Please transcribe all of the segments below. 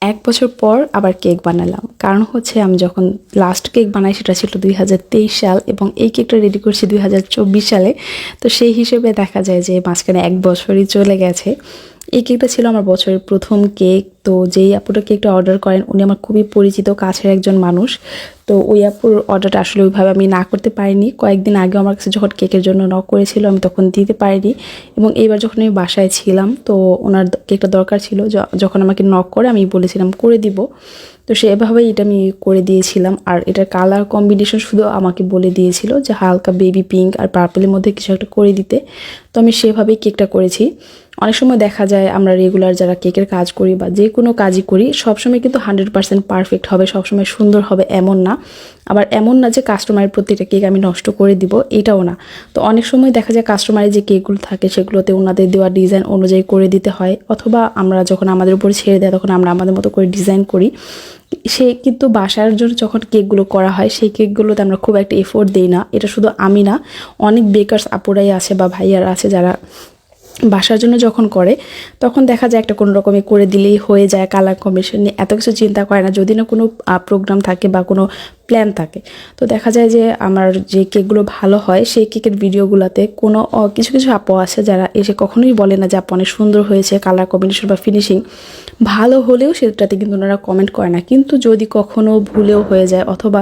1 বছর পর আবার কেক বানালাম। কারণ হচ্ছে আমি যখন লাস্ট কেক বানাই সেটা ছিল 2023 সাল এবং এই কেকটা রেডি করছি 2024 সালে। তো সেই হিসেবে দেখা যায় যে মাঝখানে 1 বছরই চলে গেছে। এই কেকটা ছিল আমার বছরের প্রথম কেক। তো যেই আপুটা কেকটা অর্ডার করেন উনি আমার খুবই পরিচিত কাছের একজন মানুষ। তো ওই আপুর অর্ডারটা আসলে ওইভাবে আমি না করতে পারিনি। কয়েকদিন আগে আমার কাছে যখন কেকের জন্য নক করেছিল আমি তখন দিতে পারিনি, এবং এইবার যখন আমি বাসায় ছিলাম তো ওনার কেকটা দরকার ছিল। যখন আমাকে নক করে আমি বলেছিলাম করে দিব, তো সেভাবেই এটা আমি করে দিয়েছিলাম। আর এটার কালার কম্বিনেশন শুধু আমাকে বলে দিয়েছিল যে হালকা বেবি পিঙ্ক আর পার্পলের মধ্যে কিছু একটা করে দিতে। তো আমি সেভাবেই কেকটা করেছি। অনেক সময় দেখা যায় আমরা রেগুলার যারা কেকের কাজ করি বা যে কোনো কাজই করি সবসময় কিন্তু 100% পারফেক্ট হবে, সবসময় সুন্দর হবে এমন না। আবার এমন না যে কাস্টমারের প্রতিটা কেক আমি নষ্ট করে দিব, এটাও না। তো অনেক সময় দেখা যায় কাস্টমারের যে কেকগুলো থাকে সেগুলোতে ওনাদের দেওয়া ডিজাইন অনুযায়ী করে দিতে হয়, অথবা আমরা যখন আমাদের উপরে ছেড়ে দেয় তখন আমরা আমাদের মতো করে ডিজাইন করি। সে কিন্তু বাসার জন্য যখন কেকগুলো করা হয় সেই কেকগুলোতে আমরা খুব একটা এফোর্ট দিই না। এটা শুধু আমি না, অনেক বেকার্স আপুরাই আছে বা ভাইয়ারা আছে যারা বাসার জন্য যখন করে তখন দেখা যায় একটা কোনো রকমে করে দিলেই হয়ে যায়, কালার কম্বিনেশন নিয়ে এত কিছু চিন্তা করে না যদি না কোনো প্রোগ্রাম থাকে বা কোনো প্ল্যান থাকে। তো দেখা যায় যে আমার যে কেকগুলো ভালো হয় সেই কেকের ভিডিওগুলোতে কোনো কিছু কিছু আপু আছে যারা এসে কখনোই বলে না যে আপু অনেক সুন্দর হয়েছে, কালার কম্বিনেশন বা ফিনিশিং ভালো হলেও সেটাতে কিন্তু ওনারা কমেন্ট করে না। কিন্তু যদি কখনো ভুলেও হয়ে যায় অথবা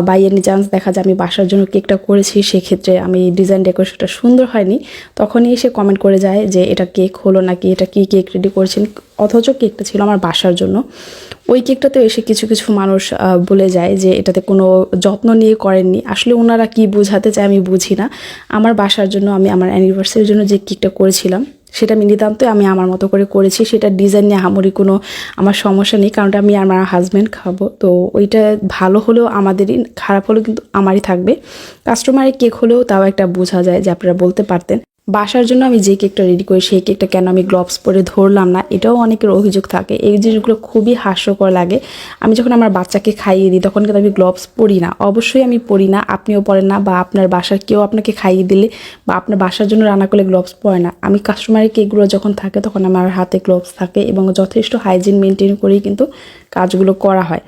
বাই এনি চান্স দেখা যায় আমি বাসার জন্য কেকটা করেছি, সেক্ষেত্রে আমি ডিজাইন ডেকোরেশনটা সুন্দর হয়নি, তখনই এসে কমেন্ট করে যায় যে এটা কেক হলো নাকি, এটা কি কেক রেডি করেছেন, অথচ কেকটা ছিল আমার বাসার জন্য। ওই কেকটাতে এসে কিছু কিছু মানুষ বলে যায় যে এটাতে কোনো যত্ন নিয়ে করেননি। আসলে ওনারা কি বোঝাতে চায় আমি বুঝি না। আমার বাসার জন্য আমি আমার অ্যানিভার্সারির জন্য যে কেকটা করেছিলাম সেটা আমি নিতান্তই আমি আমার মতো করে করেছি। সেটা ডিজাইন নিয়ে আহামরি কোনো আমার সমস্যা নেই, কারণ আমি আমার হাজব্যান্ড খাবো। তো ওইটা ভালো হলেও আমাদেরই, খারাপ হলেও কিন্তু আমারই থাকবে। কাস্টমারের কেক হলেও তাও একটা বোঝা যায় যে আপনারা বলতে পারতেন। বাসার জন্য আমি যে কেকটা রেডি করি সেই কেকটা কেন আমি গ্লোভস পরে ধরলাম না, এটাও অনেকের অভিযোগ থাকে। এই জিনিসগুলো খুবই হাস্যকর লাগে। আমি যখন আমার বাচ্চাকে খাইয়ে দিই তখন কিন্তু আমি গ্লোভস পরি না, অবশ্যই আমি পরি না, আপনিও পরেন না, বা আপনার বাসার কেউ আপনাকে খাইয়ে দিলে বা আপনার বাসার জন্য রান্না করলে গ্লোভস পরে না। আমি কাস্টমারের কেকগুলো যখন থাকে তখন আমার হাতে গ্লোভস থাকে এবং যথেষ্ট হাইজিন মেনটেন করেই কিন্তু কাজগুলো করা হয়।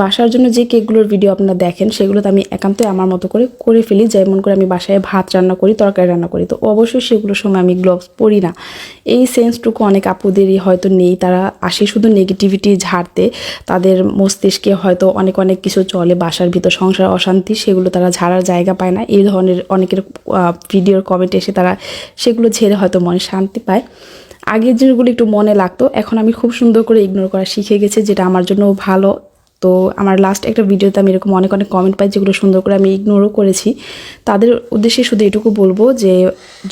বাসার জন্য যে কেকগুলোর ভিডিও আপনারা দেখেন সেগুলোতে আমি একান্তই আমার মতো করে করে ফেলি, যেমন করে আমি বাসায় ভাত রান্না করি, তরকারি রান্না করি, তো অবশ্যই সেগুলোর সময় আমি গ্লোভস পরি না। এই সেন্সটুকু অনেক আপুদেরই হয়তো নেই, তারা আসে শুধু নেগেটিভিটি ঝাড়তে। তাদের মস্তিষ্কে হয়তো অনেক অনেক কিছু চলে বাসার ভিতর, সংসার অশান্তি, সেগুলো তারা ঝাড়ার জায়গা পায় না। এই ধরনের অনেকের ভিডিওর কমেন্ট এসে তারা সেগুলো ঝেড়ে হয়তো মনে শান্তি পায়। আগের জিনিসগুলো একটু মনে লাগতো, এখন আমি খুব সুন্দর করে ইগনোর করা শিখে গেছি, যেটা আমার জন্য ভালো। তো আমার লাস্ট একটা ভিডিওতে আমি এরকম অনেক অনেক কমেন্ট পাই যেগুলো সুন্দর করে আমি ইগনোরও করেছি। তাদের উদ্দেশ্যে শুধু এটুকু বলবো যে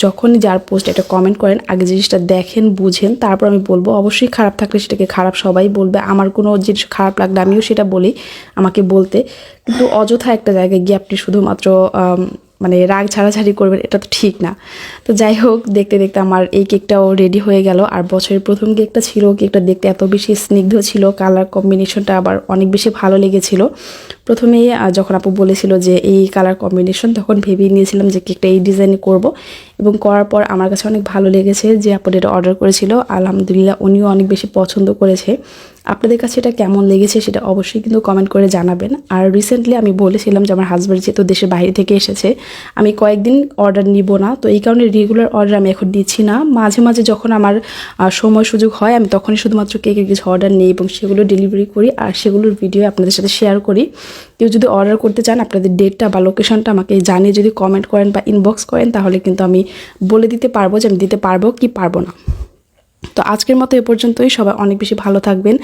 যখনই যার পোস্ট একটা কমেন্ট করেন আগে জিনিসটা দেখেন, বুঝেন, তারপর আমি বলবো। অবশ্যই খারাপ থাকলে সেটাকে খারাপ সবাই বলবে, আমার কোনো জিনিস খারাপ লাগলে আমিও সেটা বলি, আমাকে বলতে। কিন্তু অযথা একটা জায়গায় গিয়ে আপনি শুধুমাত্র মানে রাগ ঝাড়াঝাড়ি করবেন, এটা তো ঠিক না। তো যাই হোক, দেখতে দেখতে আমার এই কেকটাও রেডি হয়ে গেল। আর বছরের প্রথম কেকটা ছিল, কেকটা দেখতে এত বেশি স্নিগ্ধ ছিল, কালার কম্বিনেশনটা আবার অনেক বেশি ভালো লেগেছিল। প্রথমেই যখন আপু বলেছিল যে এই কালার কম্বিনেশন, তখন ভেবেই নিয়েছিলাম যে কেকটা এই ডিজাইনে করব, এবং করার পর আমার কাছে অনেক ভালো লেগেছে। যে আপু এটা অর্ডার করেছিল আলহামদুলিল্লাহ উনিও অনেক বেশি পছন্দ করেছে। আপনাদের কাছে এটা কেমন লেগেছে সেটা অবশ্যই কিন্তু কমেন্ট করে জানাবেন। আর রিসেন্টলি আমি বলেছিলাম যে আমার হাজব্যান্ড যেহেতু দেশের বাইরে থেকে এসেছে আমি কয়েকদিন অর্ডার নিব না, তো এই কারণে রেগুলার অর্ডার আমি এখন দিচ্ছি না। মাঝে মাঝে যখন আমার সময় সুযোগ হয় আমি তখনই শুধুমাত্র কেকের কিছু অর্ডার নিই এবং সেগুলো ডেলিভারি করি, আর সেগুলোর ভিডিও আপনাদের সাথে শেয়ার করি। কেউ যদি অর্ডার করতে চান আপনাদের ডেটটা বা লোকেশনটা আমাকে জানিয়ে যদি কমেন্ট করেন বা ইনবক্স করেন তাহলে কিন্তু আমি বলে দিতে পারবো যে আমি দিতে পারবো কি পারবো না। তো আজকের মতো এ পর্যন্তই, সবাই অনেক বেশি ভালো থাকবেন।